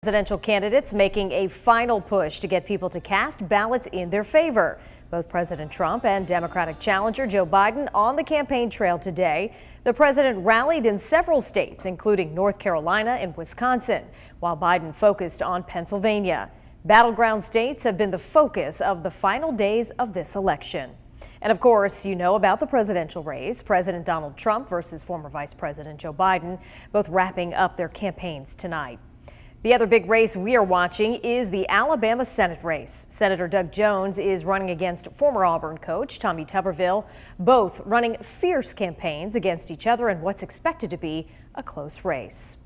Presidential candidates making a final push to get people to cast ballots in their favor. Both President Trump and Democratic challenger Joe Biden on the campaign trail today. The president rallied in several states, including North Carolina and Wisconsin, while Biden focused on Pennsylvania. Battleground states have been the focus of the final days of this election. And of course, you know about the presidential race. President Donald Trump versus former Vice President Joe Biden, both wrapping up their campaigns tonight. The other big race we are watching is the Alabama Senate race. Senator Doug Jones is running against former Auburn coach Tommy Tuberville, both running fierce campaigns against each other in what's expected to be a close race.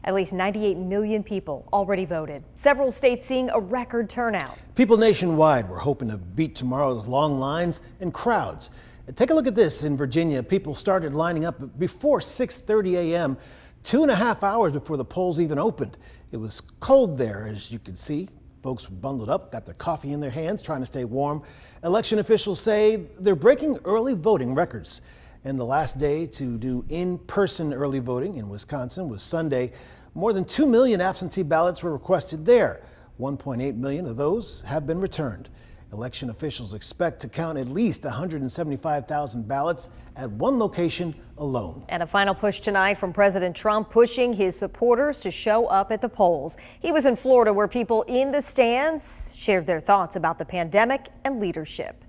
At least 98 million people already voted. Several states seeing a record turnout. People nationwide were hoping to beat tomorrow's long lines and crowds. Take a look at this in Virginia. People started lining up before 6:30 a.m., 2.5 hours before the polls even opened. It was cold there, as you can see. Folks bundled up, got their coffee in their hands, trying to stay warm. Election officials say they're breaking early voting records. And the last day to do in-person early voting in Wisconsin was Sunday. More than 2 million absentee ballots were requested there. 1.8 million of those have been returned. Election officials expect to count at least 175,000 ballots at one location alone. And a final push tonight from President Trump, pushing his supporters to show up at the polls. He was in Florida, where people in the stands shared their thoughts about the pandemic and leadership.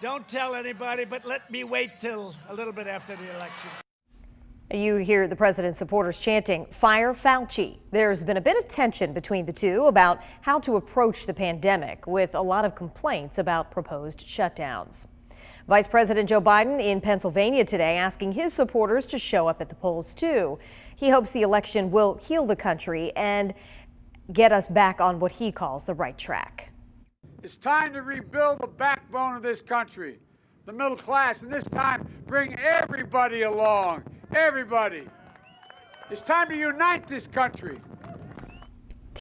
Don't tell anybody, but let me wait till a little bit after the election. You hear the president's supporters chanting, "Fire Fauci." There's been a bit of tension between the two about how to approach the pandemic, with a lot of complaints about proposed shutdowns. Vice President Joe Biden in Pennsylvania today, asking his supporters to show up at the polls too. He hopes the election will heal the country and get us back on what he calls the right track. It's time to rebuild the backbone of this country, the middle class, and this time bring everybody along. Everybody. It's time to unite this country.